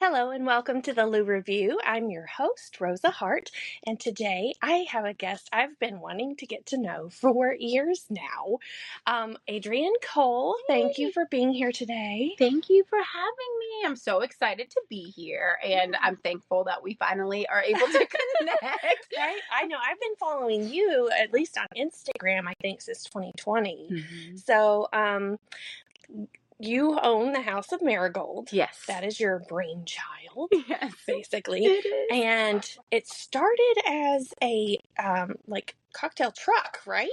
Hello and welcome to the Lou Review. I'm your host, Rosa Hart, and today I have a guest I've been wanting to get to know for years now. Adrienne Cole, thank you for being here today. Thank you for having me. I'm so excited to be here, and I'm thankful that we finally are able to connect. Right? I know I've been following you, at least on Instagram, I think since 2020. Mm-hmm. So, you own the House of Marigolds. Yes. That is your brainchild, Yes. basically. It is. And it started as a cocktail truck, right?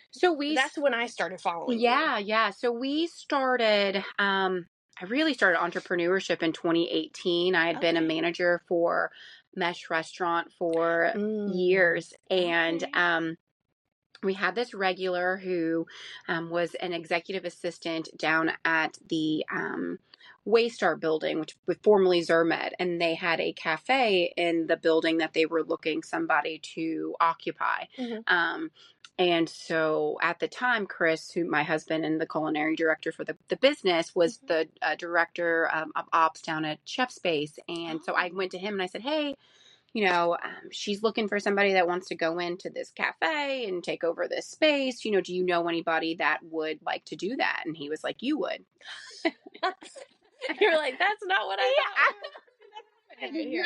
So That's when I started following you. Yeah. So we started, I really started entrepreneurship in 2018. I had been a manager for Mesh Restaurant for years. And, we had this regular who was an executive assistant down at the Waystar building, which was formerly Zermed, and they had a cafe in the building that they were looking somebody to occupy. And so at the time, Chris, who my husband and the culinary director for the business, was the director of ops down at Chef Space. And so I went to him and I said, hey, she's looking for somebody that wants to go into this cafe and take over this space. Do you know anybody that would like to do that? And he was like, you would. You're like, that's not what I thought. Yeah.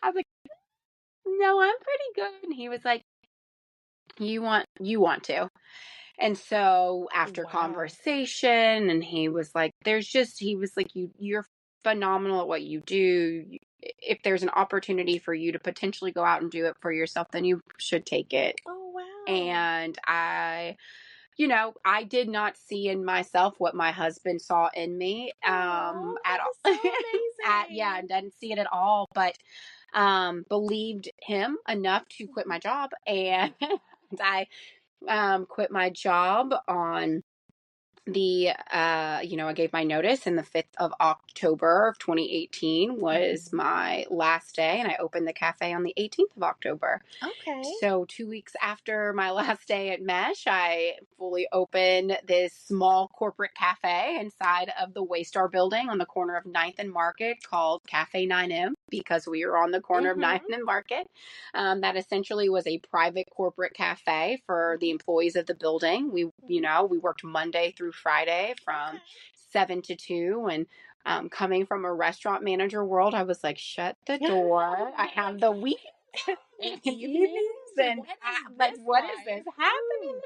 I was like, no, I'm pretty good. And he was like, you want to. And so after conversation, and he was like, you're phenomenal at what you do. If there's an opportunity for you to potentially go out and do it for yourself, then you should take it. Oh, wow. And I did not see in myself what my husband saw in me at all. So amazing. And didn't see it at all, but believed him enough to quit my job. And I quit my job on the I gave my notice, and the 5th of October of 2018 was my last day, and I opened the cafe on the 18th of October. Okay. So 2 weeks after my last day at Mesh, I fully opened this small corporate cafe inside of the Waystar building on the corner of 9th and Market called Cafe 9M, because we were on the corner of 9th and Market. That essentially was a private corporate cafe for the employees of the building. We worked Monday through Friday from 7 to 2. And coming from a restaurant manager world, I was like, shut the door. I have the week evenings. And what is this happening to me?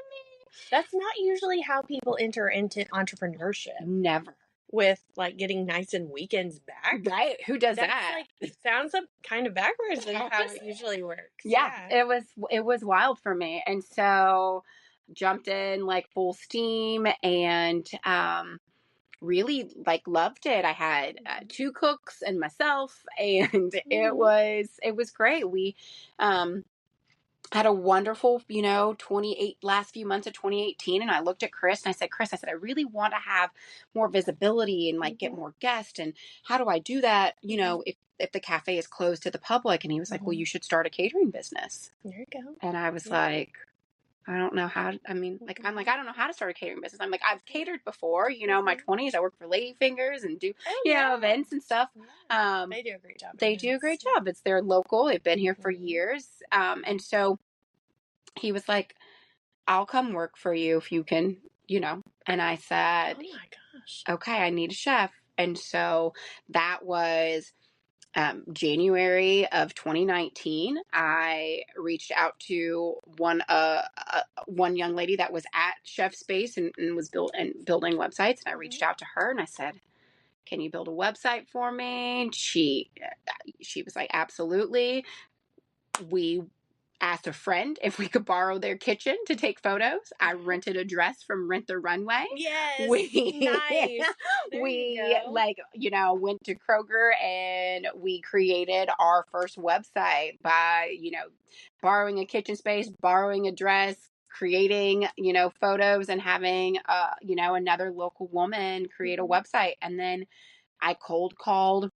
That's not usually how people enter into entrepreneurship. Never. With getting nights and weekends back. Right. Who does that? It sounds kind of backwards than how it usually works. Yeah. It was wild for me. And so jumped in full steam, and really loved it. I had 2 cooks and myself, and it was great. We had a wonderful, last few months of 2018. And I looked at Chris and I said, I really want to have more visibility and get more guests. And how do I do that? If the cafe is closed to the public. And he was like, well, you should start a catering business. There you go. And I was like, I don't know how, I don't know how to start a catering business. I'm like, I've catered before, my 20s. I worked for Lady Fingers and do, events and stuff. They do a great job. They do a great job. They're local. They've been here for years. And so he was like, I'll come work for you if you can, And I said, oh my gosh. Okay, I need a chef. And so that was January of 2019. I reached out to one young lady that was at Chef Space and was building websites. And I reached out to her and I said, can you build a website for me? She was like, absolutely. We asked a friend if we could borrow their kitchen to take photos. I rented a dress from Rent the Runway. Yes. Nice. We went to Kroger and we created our first website by, borrowing a kitchen space, borrowing a dress, creating, photos, and having, another local woman create a website. And then I cold called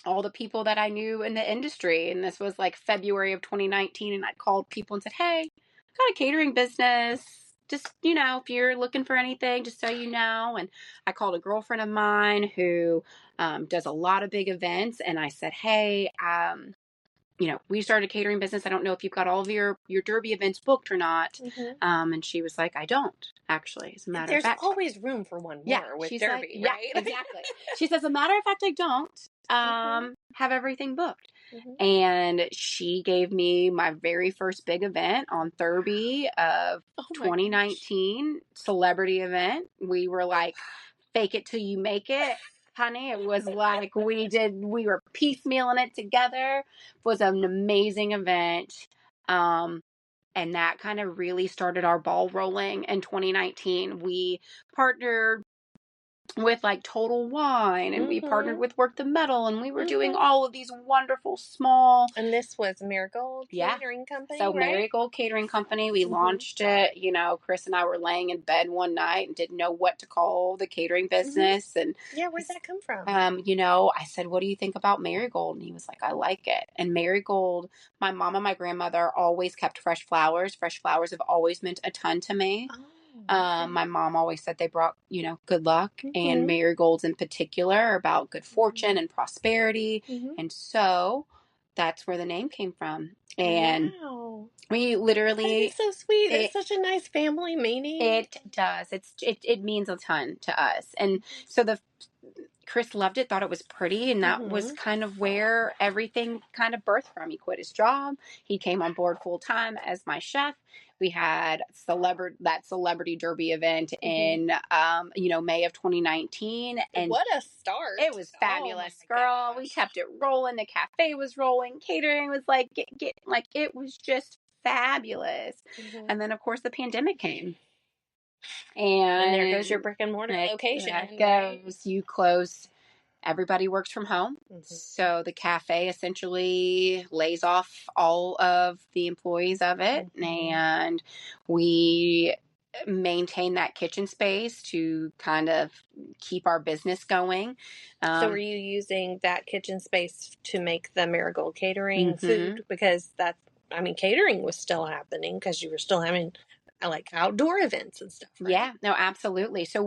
all the people that I knew in the industry. And this was February of 2019. And I called people and said, hey, I've got a catering business. just, if you're looking for anything, just so you know. And I called a girlfriend of mine who does a lot of big events. And I said, hey, we started a catering business. I don't know if you've got all of your Derby events booked or not. And she was like, I don't, actually, as a matter of fact. There's always room for one more with she's Derby, like, right? Yeah, exactly. She says, as a matter of fact, I don't have everything booked. And she gave me my very first big event on Derby of 2019, celebrity event. We were like, fake it till you make it. Honey, it was like we were piecemealing it together. It was an amazing event. And that kind of really started our ball rolling in 2019. We partnered with like Total Wine, and we partnered with Work the Metal, and we were doing all of these wonderful small. And this was Marigolds Catering Company, so right? Marigolds Catering Company. We launched it. Chris and I were laying in bed one night and didn't know what to call the catering business. And where'd that come from? I said, what do you think about Marigold? And he was like, I like it. And Marigold, my mom and my grandmother always kept fresh flowers. Fresh flowers have always meant a ton to me. My mom always said they brought, good luck, and marigolds in particular are about good fortune and prosperity. And so that's where the name came from. And we literally, it's so sweet. It's such a nice family meaning. It does. It means a ton to us. And so Chris loved it, thought it was pretty, and that was kind of where everything kind of birthed from. He quit his job. He came on board full time as my chef. We had that celebrity Derby event in May of 2019, and what a start! It was fabulous, girl. We kept it rolling. The cafe was rolling. Catering was like it was just fabulous. And then of course the pandemic came. And there goes your brick and mortar location. There goes. You close. Everybody works from home. So the cafe essentially lays off all of the employees of it. And we maintain that kitchen space to kind of keep our business going. So were you using that kitchen space to make the Marigold catering food? Because catering was still happening because you were still having like outdoor events and stuff, right? Yeah, no, absolutely. So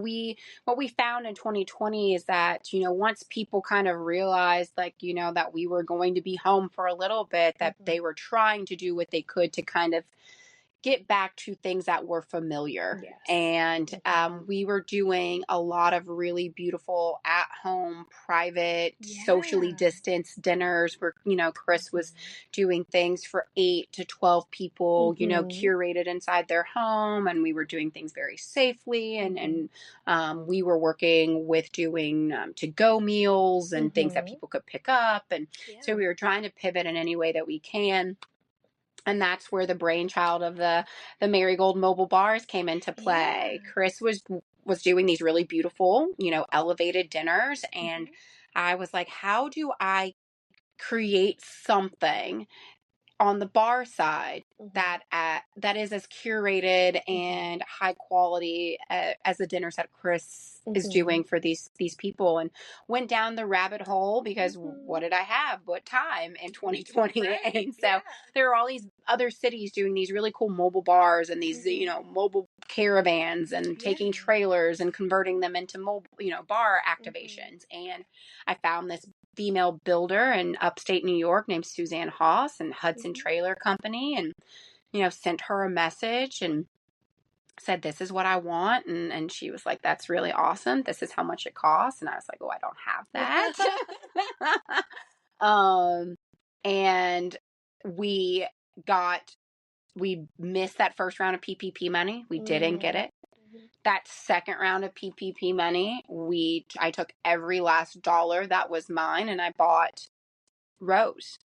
what we found in 2020 is that, once people kind of realized that we were going to be home for a little bit, that they were trying to do what they could to kind of get back to things that were familiar. And we were doing a lot of really beautiful at-home, private, socially distanced dinners where, Chris was doing things for 8 to 12 people, curated inside their home. And we were doing things very safely. And we were working with doing to-go meals and things that people could pick up. And so we were trying to pivot in any way that we can. And that's where the brainchild of the Marigold mobile bars came into play. Chris was doing these really beautiful, elevated dinners. And I was like, how do I create something on the bar side that is as curated and high quality as the dinners that Chris is doing for these people, and went down the rabbit hole because what did I have but time in 2020? And so there are all these other cities doing these really cool mobile bars and these mobile caravans and taking trailers and converting them into mobile bar activations. And I found this female builder in upstate New York named Suzanne Haas and Hudson Trailer Company, and sent her a message and said, this is what I want. And she was like, that's really awesome. This is how much it costs. And I was like, oh, I don't have that. And we missed that first round of PPP money. We didn't get it. That second round of PPP money, I took every last dollar that was mine, and I bought Rose.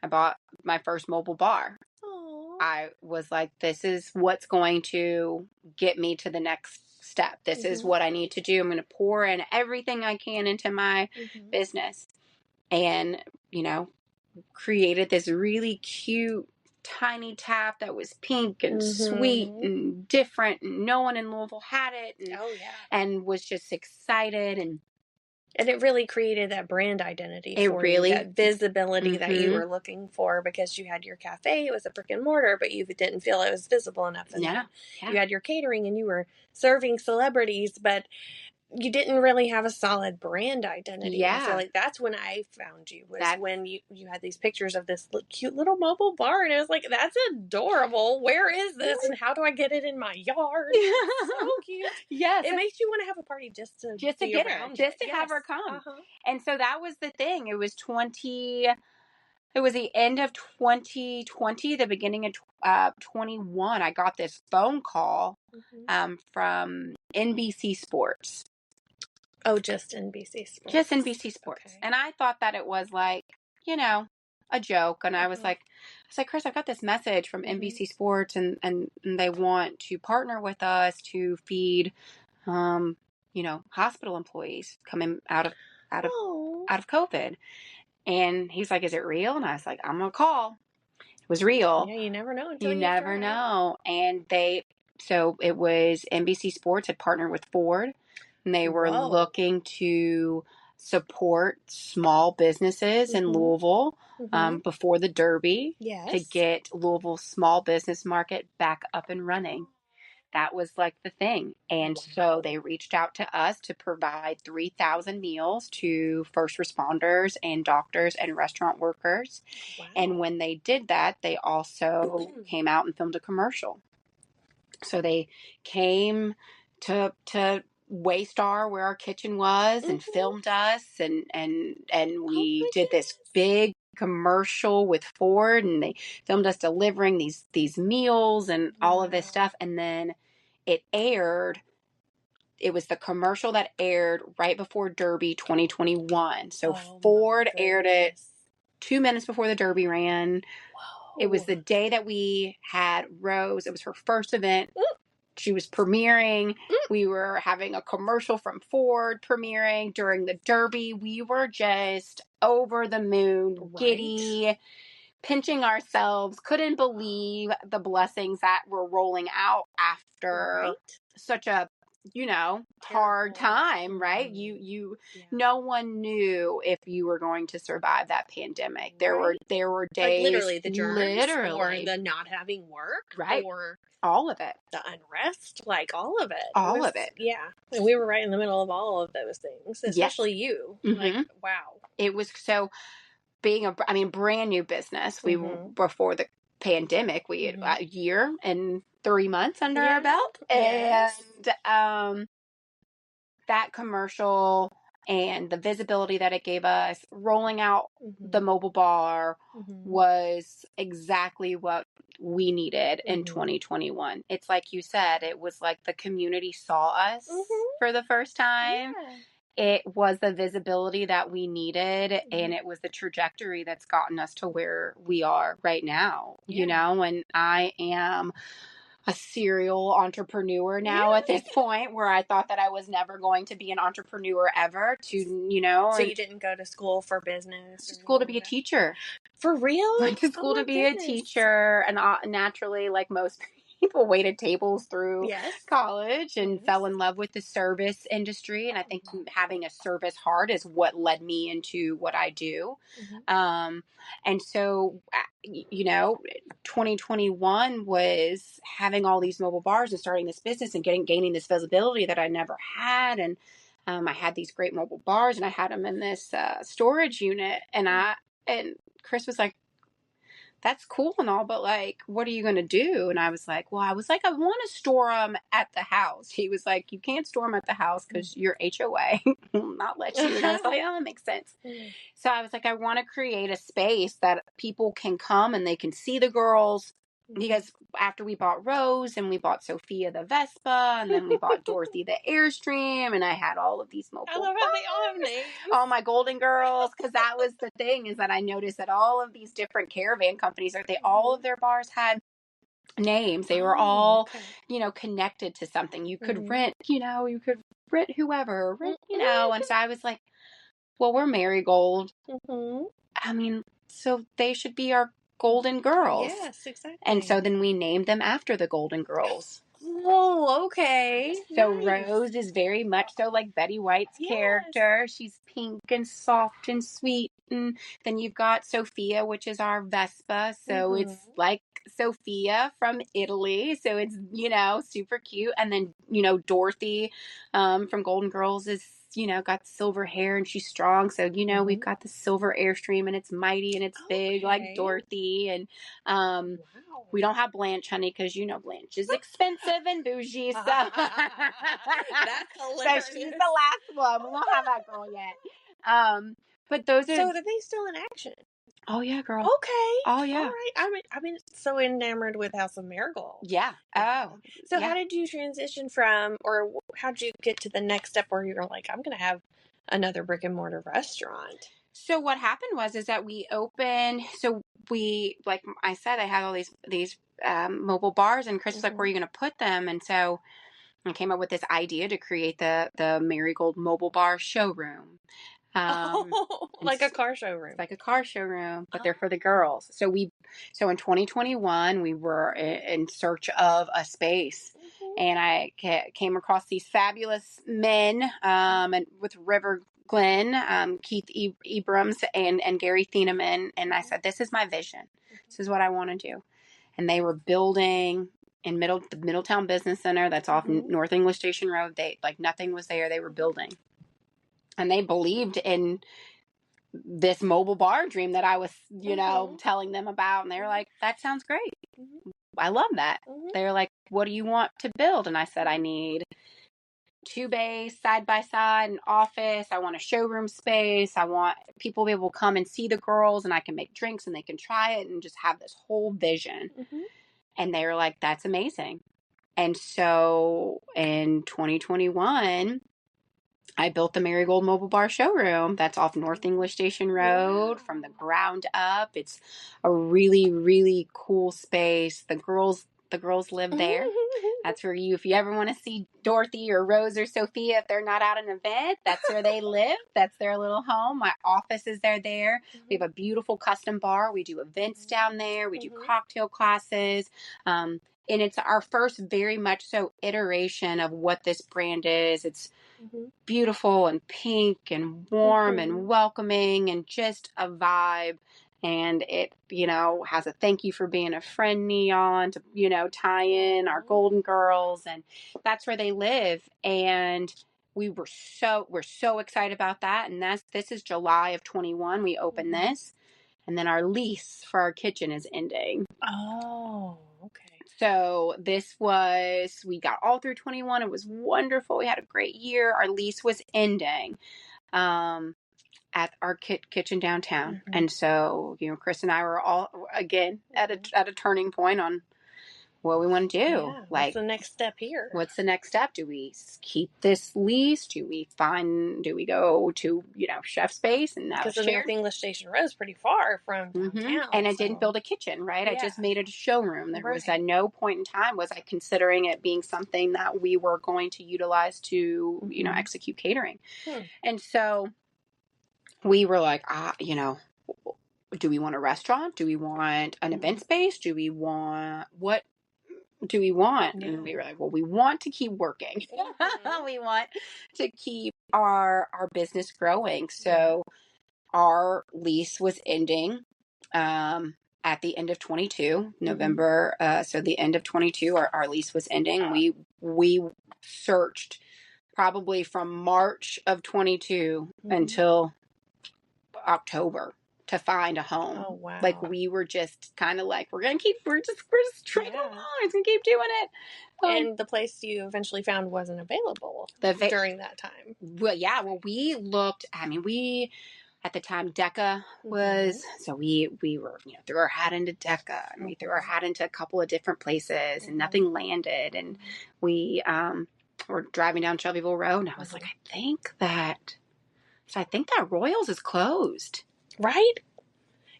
I bought my first mobile bar. Aww. I was like, this is what's going to get me to the next step. This is what I need to do. I'm going to pour in everything I can into my business. And, created this really cute tiny tap that was pink and sweet and different, and no one in Louisville had it, and was just excited. And And it really created that brand identity It for really, you, that visibility that you Mhm. were looking for, because you had your cafe, it was a brick and mortar, but you didn't feel it was visible enough. And then you had your catering and you were serving celebrities, but you didn't really have a solid brand identity. I feel like that's when I found you, was when you had these pictures of this cute little mobile bar, and I was like, that's adorable. Where is this, and how do I get it in my yard? It's so cute. Yes. It makes you want to have a party just to be get around her, just it. to have her come. Uh-huh. And so that was the thing. It was the end of 2020, the beginning of 21. I got this phone call from NBC Sports. Oh, just NBC Sports. Just NBC Sports. Okay. And I thought that it was like, a joke. And I was like, Chris, I got this message from NBC Sports, and they want to partner with us to feed, hospital employees coming out of COVID. And he's like, is it real? And I was like, I'm going to call. It was real. Yeah, you never know until you never know. And so it was NBC Sports had partnered with Ford, and they were looking to support small businesses in Louisville before the Derby to get Louisville's small business market back up and running. That was like the thing. And so they reached out to us to provide 3,000 meals to first responders and doctors and restaurant workers. Wow. And when they did that, they also came out and filmed a commercial. So they came to Waystar, where our kitchen was, and filmed us, and we did this big commercial with Ford, and they filmed us delivering these meals and all of this stuff. And then it aired. It was the commercial that aired right before Derby 2021. So Ford aired it 2 minutes before the Derby ran. Whoa. It was the day that we had Rose. It was her first event. She was premiering. We were having a commercial from Ford premiering during the Derby. We were just over the moon, giddy, pinching ourselves, couldn't believe the blessings that were rolling out after such a, hard time, right? No one knew if you were going to survive that pandemic. There were days, like literally the germs, or the not having work, or all of it, the unrest, like all of it, all of it. Yeah, and we were right in the middle of all of those things, especially you. Like, wow, it was so. Being brand new business. We were, before the pandemic, we had a year and 3 months under our belt. And that commercial and the visibility that it gave us, rolling out the mobile bar, was exactly what we needed in 2021. It's like you said, it was like the community saw us for the first time. Yeah. It was the visibility that we needed, and it was the trajectory that's gotten us to where we are right now, and I am a serial entrepreneur now at this point, where I thought that I was never going to be an entrepreneur ever, So you didn't go to school for business? School to be a teacher. For real? Went to school to be a teacher, and naturally, like most people, waited tables through college and fell in love with the service industry. And I think having a service heart is what led me into what I do. And so, 2021 was having all these mobile bars and starting this business and gaining this visibility that I never had. And I had these great mobile bars, and I had them in this storage unit. And Chris was like, that's cool and all, but like, what are you going to do? And I was like, I want to store them at the house. He was like, you can't store them at the house because your HOA will not let you. And I was like, oh, that makes sense. So I was like, I want to create a space that people can come and they can see the girls. Because after we bought Rose, and we bought Sophia the Vespa, and then we bought Dorothy the Airstream, and I had all of these mobile. I love how they all have names. All my Golden Girls, because that was the thing, is that I noticed that all of these different caravan companies, all of their bars had names. They were all, connected to something. You could rent, you could rent whoever, and so I was like, well, we're Marigold. So they should be our Golden Girls. Yes, exactly. And so then we named them after the Golden Girls. Oh, okay. So Nice. Rose is very much so like Betty White's character. She's pink and soft and sweet. And then you've got Sophia, which is our Vespa. So it's like Sophia from Italy. So it's, super cute. And then, Dorothy from Golden Girls is, got silver hair and she's strong. So, we've got the silver Airstream and it's mighty and it's big like Dorothy. And we don't have Blanche, honey, because Blanche is expensive and bougie. So That's hilarious. So she's the last one. We don't have that girl yet. But those are. So are they still in action? Oh yeah, girl. Okay. Oh yeah. All right. I mean, so enamored with House of Marigolds. Yeah. Oh. So how did you transition from, or how did you get to the next step where you're like, I'm going to have another brick and mortar restaurant? So what happened was that we opened. So we, like I said, I had all these mobile bars, and Chris was like, "Where are you going to put them?" And so I came up with this idea to create the Marigold Mobile Bar showroom. Like a car showroom. It's like a car showroom, but they're for the girls. So in 2021, we were in search of a space, and I came across these fabulous men, and with River Glenn, Keith Ebrams, and Gary Thieneman, and I said, "This is my vision. This is what I want to do." And they were building in the Middletown Business Center that's off North English Station Road. They nothing was there. They were building. And they believed in this mobile bar dream that I was, telling them about. And they were like, that sounds great. I love that. They were like, what do you want to build? And I said, I need 2 bays side by side, an office. I want a showroom space. I want people to be able to come and see the girls, and I can make drinks and they can try it and just have this whole vision. And they were like, that's amazing. And so in 2021, I built the Marigold Mobile Bar showroom that's off North English Station Road from the ground up. It's a really, really cool space. The girls live there. That's where if you ever want to see Dorothy or Rose or Sophia, if they're not at an event, that's where they live. That's their little home. My office is there. We have a beautiful custom bar. We do events down there. We do cocktail classes. And it's our first very much so iteration of what this brand is. It's beautiful and pink and warm and welcoming and just a vibe. And it, has a thank you for being a friend neon to, tie in our Golden Girls. And that's where they live. And we're so excited about that. And this is July of 21. We opened this. And then our lease for our kitchen is ending. Oh, okay. So we got all through 21. It was wonderful. We had a great year. Our lease was ending at our kitchen downtown. And so, Chris and I were all, again, at a turning point on what we want to do. Yeah, what's the next step here? What's the next step? Do we keep this lease? Do we go to, chef space and because the North English Station Road is pretty far from downtown. And I didn't build a kitchen, right? I just made it a showroom. There was at no point in time was I considering it being something that we were going to utilize to, execute catering. And so we were like, do we want a restaurant? Do we want an event space? What do we want? Yeah. And we were like, well, we want to keep working. We want to keep our business growing. So our lease was ending at the end of 22, November. So the end of 22, our lease was ending. We searched probably from March of 22 until October to find a home. Oh, wow. Like we were just kind of like, we're just trying along. It's going to keep doing it. And the place you eventually found wasn't available during that time. Well, yeah. Well, we looked, at the time, DECA was, so we were, threw our hat into DECA, and we threw our hat into a couple of different places, and nothing landed. And we were driving down Shelbyville Road, and I was like, I think that Royals is closed. Right?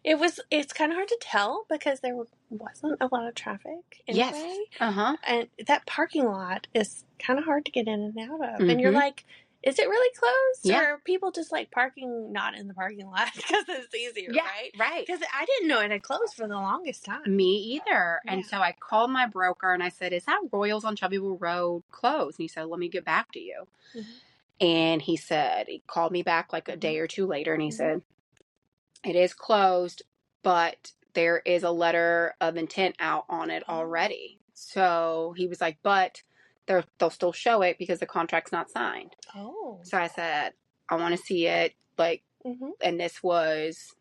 It's kind of hard to tell because there wasn't a lot of traffic anyway. Yes. And that parking lot is kind of hard to get in and out of. And you're like, Is it really closed? Yeah. Or are people just like parking not in the parking lot because it's easier, Yeah, right? right. Because I didn't know it had closed for the longest time. Me either. Yeah. And so I called my broker and I said, is that Royals on Shelbyville Road closed? And he said, let me get back to you. And he called me back like a day or two later and he said, it is closed, but there is a letter of intent out on it already. So he was like, but they'll still show it because the contract's not signed. Oh. So I said, I want to see it. Like, and this was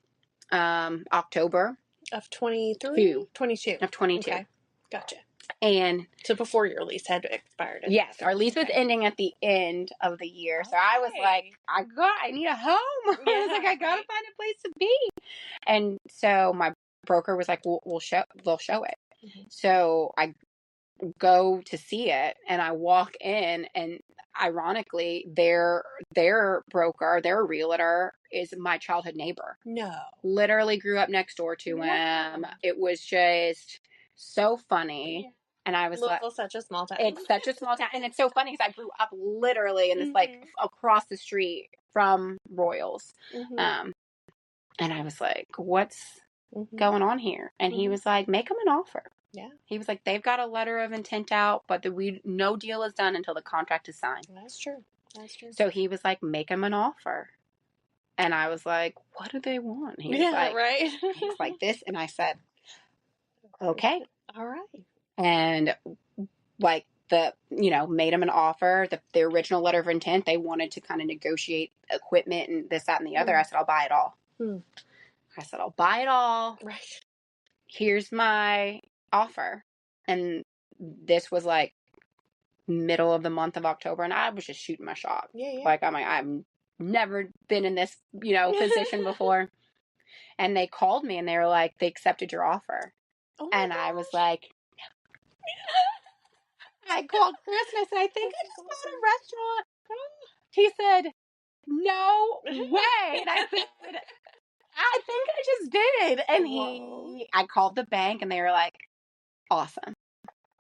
October of 23? 22. Of 22. Okay. Gotcha. And so before your lease had expired. Yes, our lease was ending at the end of the year. Okay. So I was like, I need a home. Yeah, I was like, I gotta find a place to be. And so my broker was like, they'll show it. So I go to see it and I walk in and ironically their broker, their realtor is my childhood neighbor. No. Literally grew up next door to him. It was just so funny. And I was Louisville's such a small town. It's such a small town. And it's so funny because I grew up literally in this like across the street from Royals. And I was like, what's going on here? And he was like, make them an offer. Yeah. He was like, they've got a letter of intent out, but no deal is done until the contract is signed. That's true. That's true. So he was like, make them an offer. And I was like, what do they want? He was like, right. He was like this. And I said, okay. All right. And like made them an offer. The original letter of intent, they wanted to kind of negotiate equipment and this, that, and the other. I said, I'll buy it all. I said, I'll buy it all. Right. Here's my offer. And this was like middle of the month of October. And I was just shooting my shot. Yeah. Like, I've never been in this, position before. And they called me and they were like, they accepted your offer. Oh and gosh. I was like, I called Chris and I said, I think I just bought a restaurant. He said, no way. And I said, I think I just did. And I called the bank and they were like, awesome.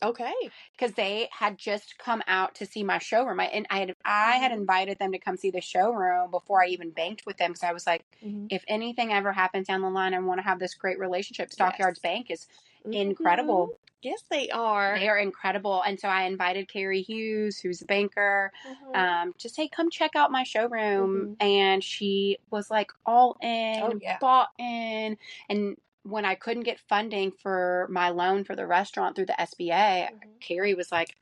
Okay. Because they had just come out to see my showroom. I had invited them to come see the showroom before I even banked with them. Because I was like, if anything ever happens down the line, I want to have this great relationship. Stockyards Bank is incredible. Yes, they are. They are incredible. And so I invited Carrie Hughes, who's a banker, to say, come check out my showroom. And she was like all in, bought in. And when I couldn't get funding for my loan for the restaurant through the SBA, Carrie was like,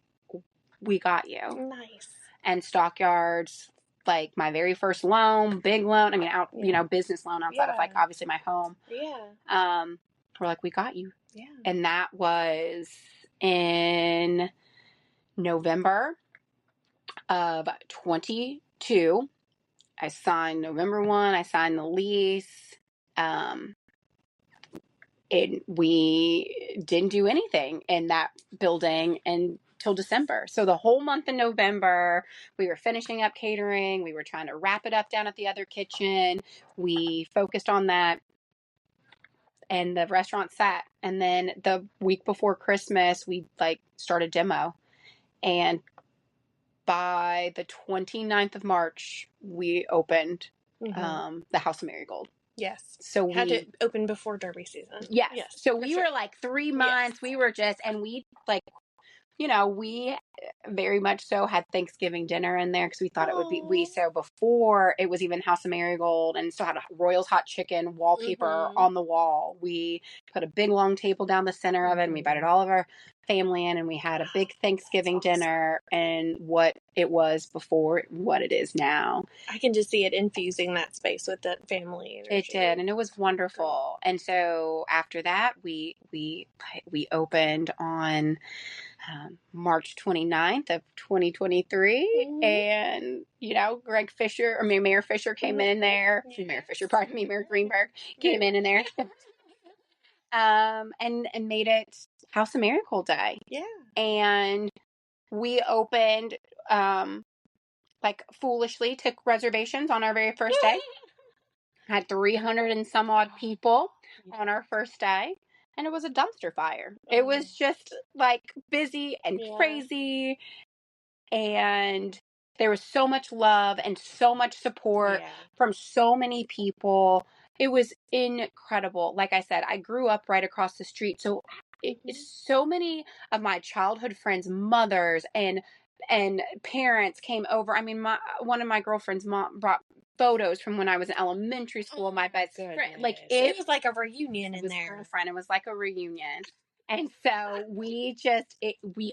we got you. Nice. And Stockyards, like my very first loan, big loan, business loan outside of like obviously my home. Yeah. We're like, we got you. Yeah. And that was in November of 22. I signed November 1. I signed the lease. We didn't do anything in that building until December. So the whole month of November, we were finishing up catering. We were trying to wrap it up down at the other kitchen. We focused on that. And the restaurant sat. And then the week before Christmas, we started demo. And by the 29th of March, we opened the House of Marigold. Yes. So we had to open before Derby season. Yes. So we were like 3 months. Yes. We were and we we very much so had Thanksgiving dinner in there because we thought it would be. So before it was even House of Marigold and still had a Royals hot chicken wallpaper on the wall. We put a big long table down the center of it and we invited all of our family in and we had a big Thanksgiving dinner and what it was before what it is now. I can just see it infusing that space with that family energy. It did, and it was wonderful. And so after that, we opened on March 29th of 2023, and Mayor Fisher came in there. Yes. Mayor Fisher, pardon me, Mayor Greenberg came in there, and made it House of Marigold Day. Yeah, and we opened foolishly took reservations on our very first day. Had 300 and some odd people on our first day. And it was a dumpster fire. It was just busy and crazy. And there was so much love and so much support from so many people. It was incredible. Like I said, I grew up right across the street. So so many of my childhood friends, mothers and parents came over. I mean, one of my girlfriend's mom brought photos from when I was in elementary school. My best friend, like it was like a reunion in there. Girlfriend, it was like a reunion. And so we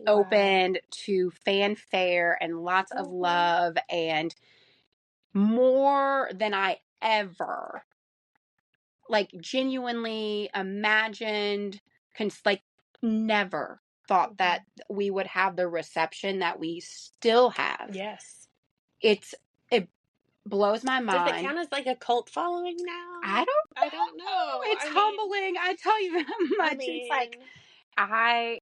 opened to fanfare and lots of love, and more than I ever like genuinely imagined, like never thought that we would have the reception that we still have. Yes. It blows my mind. Does it count as like a cult following now? I don't know. It's humbling. I tell you that much. It's like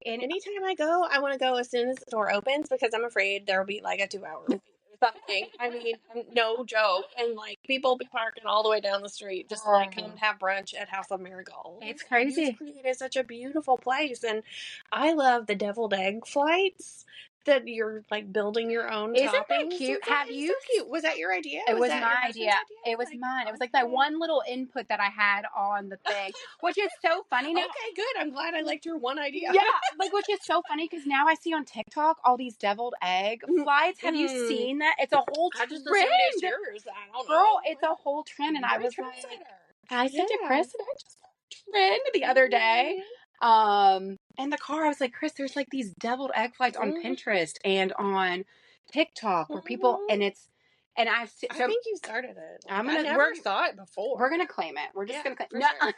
anytime I go, I want to go as soon as the door opens because I'm afraid there'll be like a 2-hour wait or something. I mean, no joke. And like people be parking all the way down the street just to like come have brunch at House of Marigolds. It's crazy. It's created such a beautiful place, and I love the deviled egg flights. That you're like building your own toppings. Isn't that cute? Have you? So cute. Was that your idea? It was my idea. It was mine. It was like that one little input that I had on the thing, which is so funny now. Okay, good. I'm glad I liked your one idea. Yeah, like which is so funny because now I see on TikTok all these deviled egg flights. Have you seen that? It's a whole trend. I just assumed it's yours. I don't know. Girl, it's a whole trend, and I was like, I said to Chris, I just trend the other day. In the car, I was like, Chris, there's like these deviled egg flights on Pinterest and on TikTok where people, and I think you started it. I never saw it before. We're gonna claim it. We're just gonna claim it. Sure.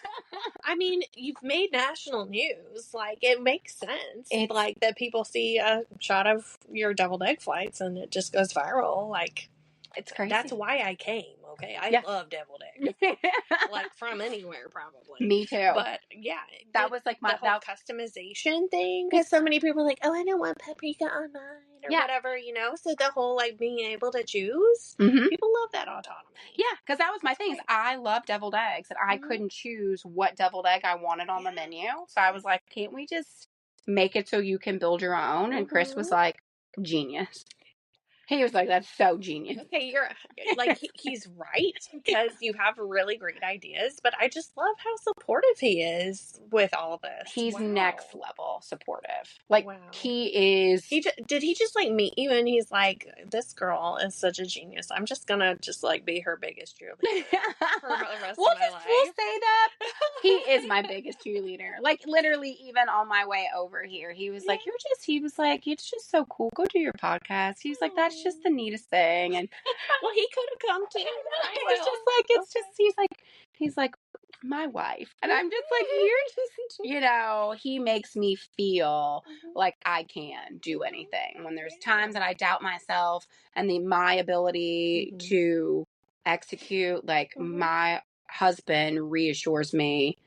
I mean, you've made national news. Like, it makes sense. It's like that people see a shot of your deviled egg flights and it just goes viral. Like, it's crazy. That's why I came. Okay, I love deviled eggs. Like from anywhere, probably. Me too. But yeah, that was like the whole customization thing. Because so many people are like, oh, I don't want paprika on mine or whatever, you know. So the whole like being able to choose, people love that autonomy. Yeah, because that was my thing. Is I love deviled eggs, and I couldn't choose what deviled egg I wanted on the menu. So I was like, can't we just make it so you can build your own? And Chris was like, genius. He was like, that's so genius. Okay, you're like, he's right because you have really great ideas, but I just love how supportive he is with all of this. He's next level supportive. Like, he is. Did he just like meet you and he's like, this girl is such a genius. I'm just gonna like be her biggest cheerleader for the rest of my life. We'll say that. He is my biggest cheerleader. Like, literally, even on my way over here, he was like, it's just so cool. Go do your podcast. He was like, that's just the neatest thing. And well, he could have come too. He's like my wife, and I'm just like, you're just, he makes me feel like I can do anything when there's times that I doubt myself and my ability to execute. Like, my husband reassures me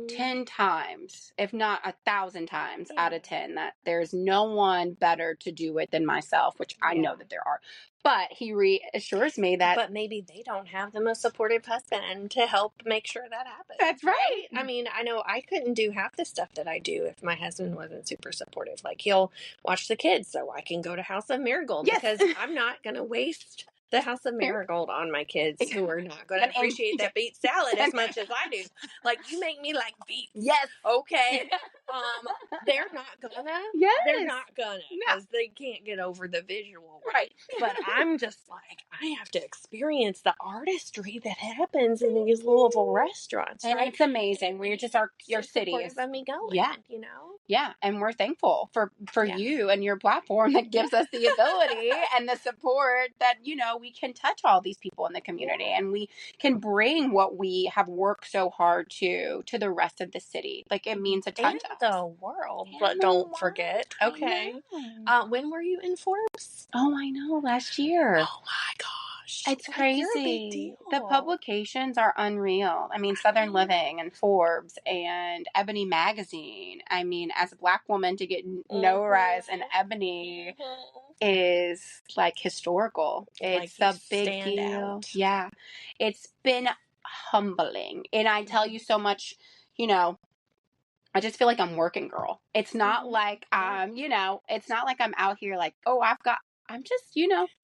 10 times, if not 1,000 times out of 10, that there's no one better to do it than myself, which I know that there are. But he reassures me that... But maybe they don't have the most supportive husband to help make sure that happens. That's right. I mean, I know I couldn't do half the stuff that I do if my husband wasn't super supportive. Like, he'll watch the kids so I can go to House of Marigold because I'm not going to waste the House of Marigold on my kids who are not going to appreciate that beet salad as much as I do. Like, you make me like beets. Yes. Okay. They're not gonna. Yes. They're not gonna because they can't get over the visual. Right. But I'm just like, I have to experience the artistry that happens in these Louisville restaurants. And it's amazing. We're just your city is me going. Yeah. You know? Yeah. And we're thankful for you and your platform that gives us the ability and the support that, we can touch all these people in the community and we can bring what we have worked so hard to the rest of the city. Like, it means a ton to us. The world, but don't forget. Okay. When were you in Forbes? Oh, I know, last year. Oh my gosh. It's crazy. You're a big deal. The publications are unreal. I mean, Southern Living and Forbes and Ebony Magazine. I mean, as a Black woman to get notarized in Ebony is like historical. It's a big deal. Yeah. It's been humbling. And I tell you so much, I just feel like I'm working girl. It's not like it's not like I'm out here like, oh, I've got I'm just,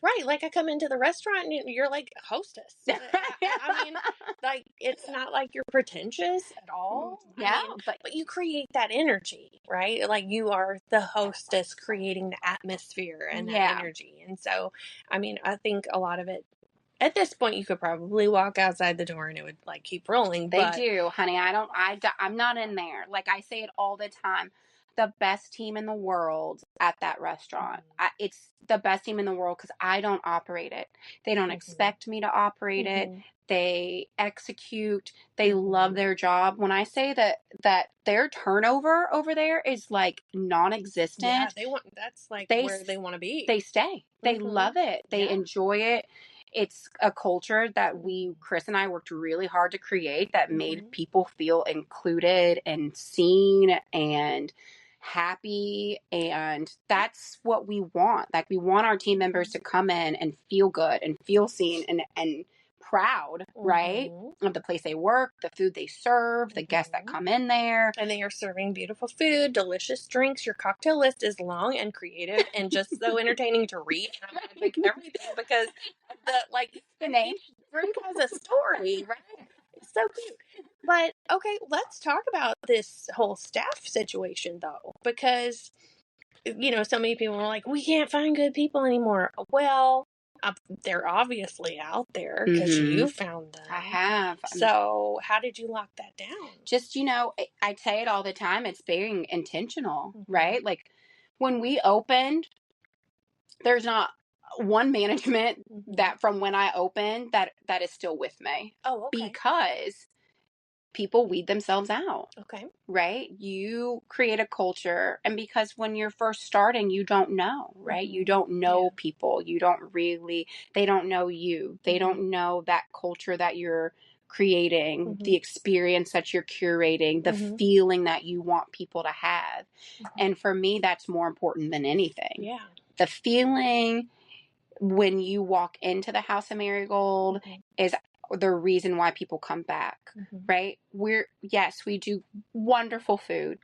Right, like I come into the restaurant and you're like hostess. I mean, like it's not like you're pretentious at all. Yeah, I mean, but you create that energy, right? Like you are the hostess creating the atmosphere and that energy. And so, I mean, I think a lot of it at this point you could probably walk outside the door and it would like keep rolling. They do, honey. I'm not in there. Like I say it all the time. The best team in the world at that restaurant. It's the best team in the world because I don't operate it. They don't expect me to operate it. They execute. They love their job. When I say that their turnover over there is like non-existent. Yeah, that's like where they want to be. They stay. They love it. They enjoy it. It's a culture that Chris and I worked really hard to create that made people feel included and seen and happy. And that's what we want. Like we want our team members to come in and feel good and feel seen and proud, right? Of the place they work, the food they serve, the guests that come in there. And they are serving beautiful food, delicious drinks. Your cocktail list is long and creative and just so entertaining to read. And I'm going to pick everything because the name drink has a story, right? It's so cute. But okay, let's talk about this whole staff situation though, because so many people are like, we can't find good people anymore. Well, they're obviously out there because you found them. I have. So how did you lock that down? Just, I say it all the time. It's being intentional, right? Like when we opened, there's not one management that from when I opened that is still with me. Oh, okay. Because people weed themselves out. Okay. Right? You create a culture. And because when you're first starting, you don't know, right? You don't know people. They don't know you. They don't know that culture that you're creating, the experience that you're curating, the feeling that you want people to have. And for me, that's more important than anything. Yeah. The feeling when you walk into the House of Marigold is the reason why people come back, right? Yes, we do wonderful food,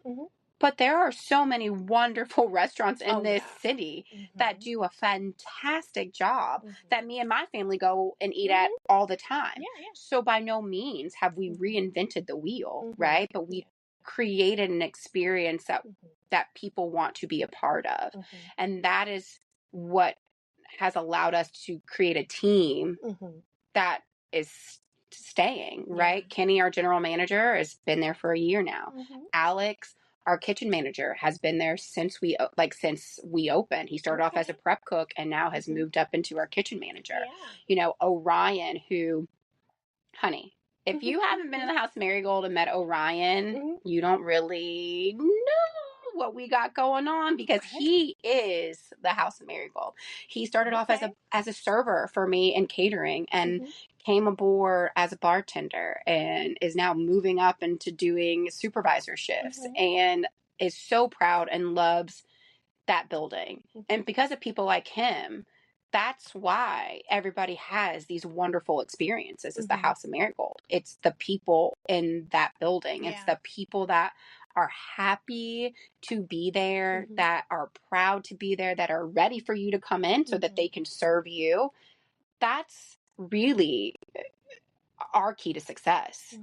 but there are so many wonderful restaurants in this city that do a fantastic job that me and my family go and eat at all the time. Yeah. So by no means have we reinvented the wheel, right? But we created an experience that people want to be a part of. And that is what has allowed us to create a team that is staying, right? Kenny, our general manager, has been there for a year now. Alex, our kitchen manager, has been there since we opened. He started off as a prep cook and now has moved up into our kitchen manager. Orion, who, honey, if you haven't been in the House of Marigold and met Orion, you don't really know what we got going on because he is the House of Marigold. He started off as a server for me in catering and came aboard as a bartender and is now moving up into doing supervisor shifts and is so proud and loves that building. And because of people like him, that's why everybody has these wonderful experiences as the House of Marigold. It's the people in that building. It's the people that are happy to be there, that are proud to be there, that are ready for you to come in so that they can serve you. That's really our key to success.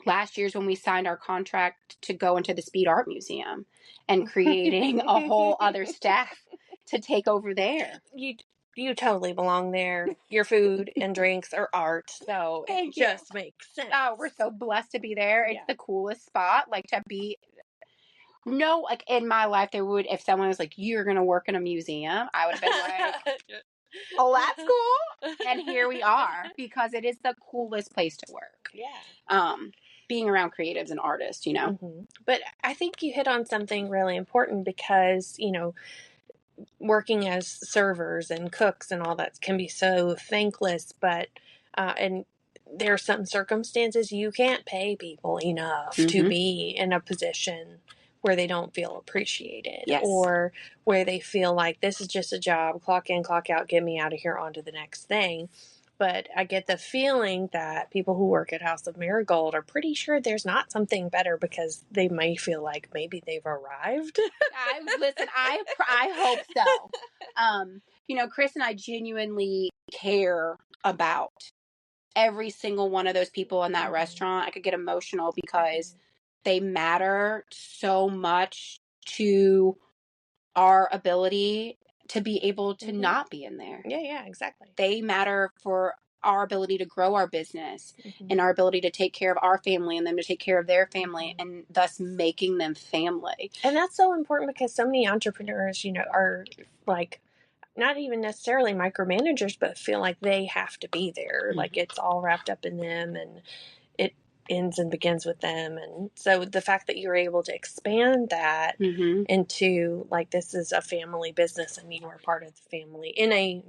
Last year's when we signed our contract to go into the Speed Art Museum and creating a whole other staff to take over there. You totally belong there. Your food and drinks are art, so it just makes sense. Oh, we're so blessed to be there. It's the coolest spot. Like to be. No, like in my life, there would if someone was like, "You're gonna work in a museum," I would have been like, "Oh, that's cool." And here we are because it is the coolest place to work. Yeah. Being around creatives and artists, But I think you hit on something really important because working as servers and cooks and all that can be so thankless, but and there are some circumstances you can't pay people enough to be in a position where they don't feel appreciated or where they feel like this is just a job, clock in, clock out, get me out of here, on to the next thing. but I get the feeling that people who work at House of Marigold are pretty sure there's not something better because they may feel like maybe they've arrived. I hope so. Chris and I genuinely care about every single one of those people in that restaurant. I could get emotional because they matter so much to our ability to be able to not be in there. Yeah, exactly. They matter for our ability to grow our business and our ability to take care of our family and them to take care of their family and thus making them family. And that's so important because so many entrepreneurs, are like not even necessarily micromanagers, but feel like they have to be there. Like it's all wrapped up in them and it ends and begins with them. And so the fact that you're able to expand that into like, this is a family business and you are part of the family in a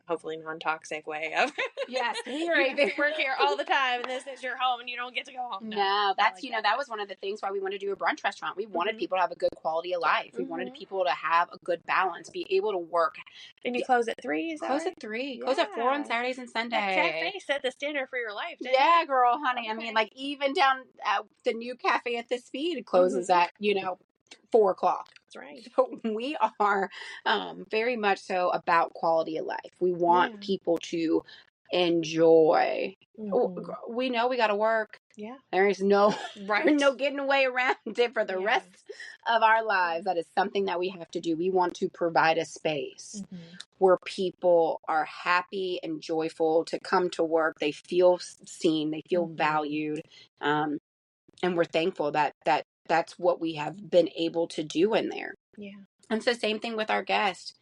hopefully non-toxic way of yes, you have to work here all the time and this is your home and you don't get to go home. No, that's like that was one of the things why we wanted to do a brunch restaurant. We wanted people to have a good quality of life. We wanted people to have a good balance, be able to work. And you close at 3? Is that close right? at 3. Yeah. Close at 4 on Saturdays and Sundays. That cafe set the standard for your life, didn't yeah, it? girl, honey. Okay. I mean, like even down at the new cafe at the Speed closes at 4 o'clock. That's right. So we are very much so about quality of life. We want people to enjoy. We know we got to work. Yeah. There is no getting away around it for the rest of our lives. That is something that we have to do. We want to provide a space where people are happy and joyful to come to work. They feel seen. They feel valued. And we're thankful that that's what we have been able to do in there. Yeah. And it's the same thing with our guests.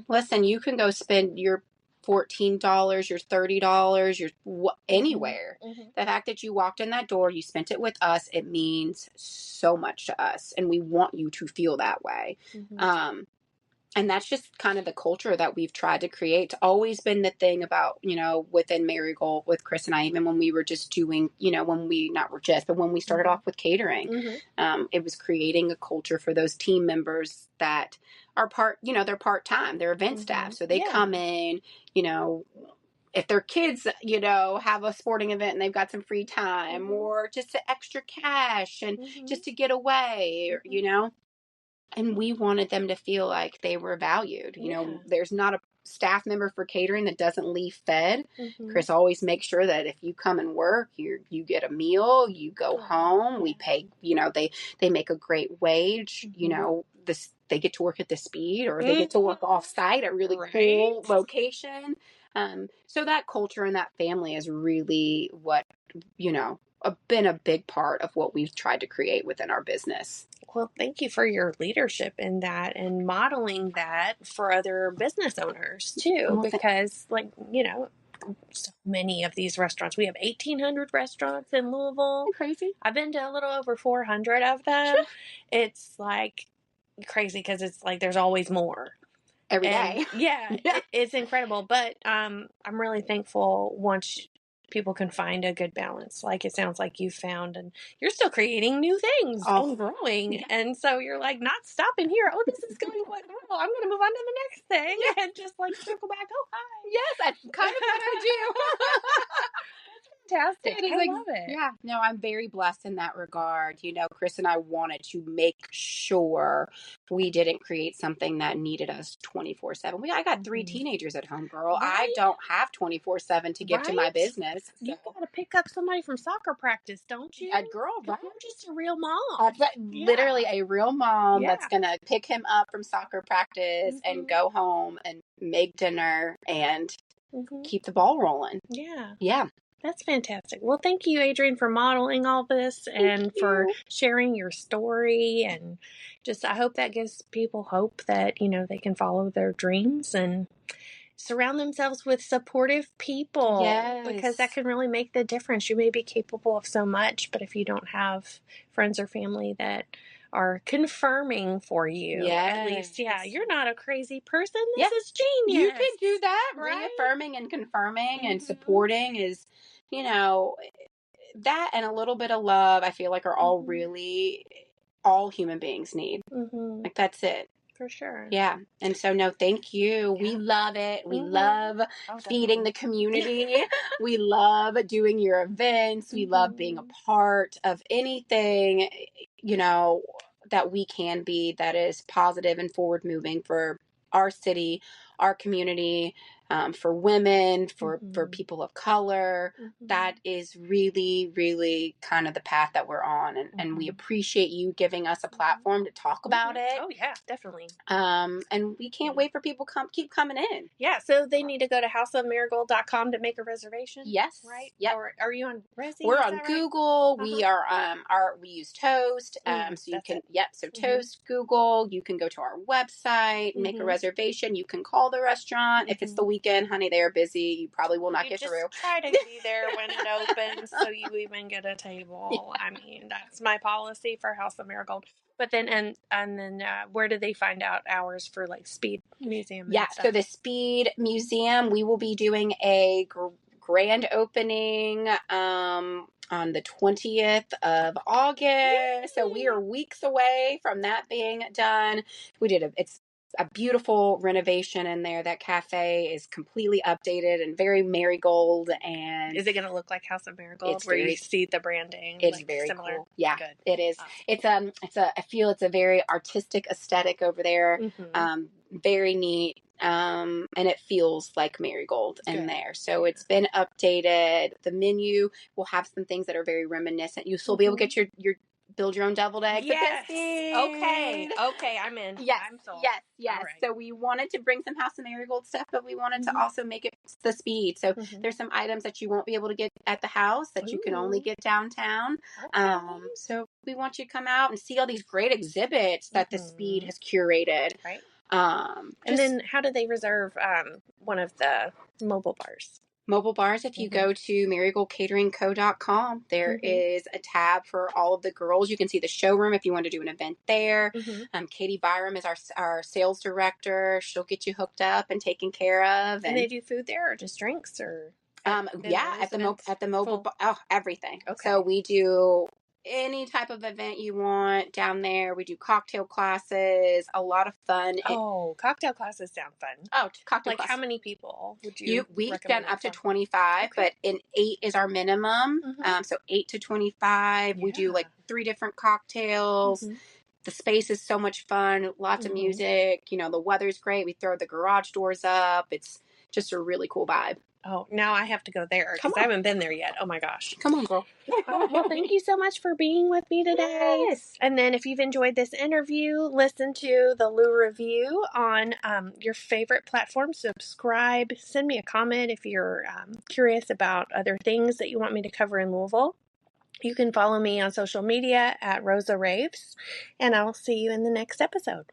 Listen, you can go spend your $14, your $30, your anywhere. The fact that you walked in that door, you spent it with us, it means so much to us. And we want you to feel that way. And that's just kind of the culture that we've tried to create. It's always been the thing about, within Marigold with Chris and I, even when we were just doing, when we started off with catering, it was creating a culture for those team members that are they're part-time, they're event staff. So they come in, if their kids, have a sporting event and they've got some free time or just extra cash and just to get away, and we wanted them to feel like they were valued. There's not a staff member for catering that doesn't leave fed. Chris always makes sure that if you come and work, you get a meal, you go home, we pay, they make a great wage, they get to work at the Speed or they get to work off site at a really cool location. So that culture and that family is really what, been a big part of what we've tried to create within our business. Well, thank you for your leadership in that and modeling that for other business owners too, because so many of these restaurants, we have 1,800 restaurants in Louisville. Crazy. I've been to a little over 400 of them. It's like crazy because it's like there's always more. Every day. It's incredible. But I'm really thankful once people can find a good balance, like it sounds like you found, and you're still creating new things and growing. And so you're like not stopping here. Oh, this is going quite well. I'm going to move on to the next thing and just like circle back. Oh, hi. Yes, that's kind of what I do. Fantastic. I love it. Yeah, no, I'm very blessed in that regard. Chris and I wanted to make sure we didn't create something that needed us 24/7. I got 3 teenagers at home, girl. I don't have 24/7 to give to my business. So. You got to pick up somebody from soccer practice, don't you? Girl, right? You're just a real mom. Literally a real mom that's going to pick him up from soccer practice and go home and make dinner and keep the ball rolling. Yeah. That's fantastic. Well, thank you, Adrienne, for modeling all this and for sharing your story. And just, I hope that gives people hope that, they can follow their dreams and surround themselves with supportive people. Yes. Because that can really make the difference. You may be capable of so much, but if you don't have friends or family that are confirming for you, at least, you're not a crazy person. This is genius. You can do that. Right? Reaffirming and confirming and supporting is, that and a little bit of love, I feel like are all really all human beings need. Like that's it. For sure. Yeah. And so, no, thank you. We love it. We love feeding the community. We love doing your events. We love being a part of anything, that we can be that is positive and forward moving for our city, our community, for women, for people of color. That is really, really kind of the path that we're on. And we appreciate you giving us a platform to talk about it. Oh, yeah, definitely. And we can't wait for people keep coming in. Yeah, so they need to go to houseofmarigolds.com to make a reservation. Yes. Right? Yep. Or are you on Resi? We're on Google. We are we use Toast. So you can Toast, Google. You can go to our website, make a reservation. You can call the restaurant. If it's the weekend, honey, they are busy. You probably will not get through. Try to be there when it opens so you even get a table. Yeah. I mean, that's my policy for House of Marigold. But then, and then where do they find out hours for like Speed Museum? Yeah, so the Speed Museum, we will be doing a grand opening on the 20th of August. Yay! So we are weeks away from that being done. It's a beautiful renovation in there. That cafe is completely updated and very marigold. And is it going to look like House of Marigold where you see the branding? It's like very similar? Cool. Yeah, good. It is. Awesome. I feel it's a very artistic aesthetic over there. Very neat. And it feels like Marigold in there. So it's been updated. The menu will have some things that are very reminiscent. You'll still be able to get your build your own deviled eggs. Yes. Okay, I'm in. Yes. I'm sold. Yes. Right. So we wanted to bring some House of Marigold stuff, but we wanted to also make it the Speed. So there's some items that you won't be able to get at the house that you can only get downtown. Okay. So we want you to come out and see all these great exhibits that the Speed has curated. Right. And then how do they reserve one of the mobile bars? Mobile bars, if you go to marigoldcateringco.com, there is a tab for all of the girls. You can see the showroom if you want to do an event there. Katie Byram is our sales director. She'll get you hooked up and taken care of. And they do food there or just drinks or? At the mobile bar, everything. Okay. So we do any type of event you want down there. We do cocktail classes, a lot of fun. Cocktail classes sound fun. Cocktail classes. How many people would you we've done up to 25, but 8 is our minimum. So 8 to 25. We do like 3 different cocktails. The space is so much fun. Lots of music. The weather's great. We throw the garage doors up. It's just a really cool vibe. Oh, now I have to go there because I haven't been there yet. Oh my gosh. Come on, girl. Well, thank you so much for being with me today. Yes. And then if you've enjoyed this interview, listen to the Lou Review on your favorite platform. Subscribe. Send me a comment if you're curious about other things that you want me to cover in Louisville. You can follow me on social media at Rosa Raves, and I'll see you in the next episode.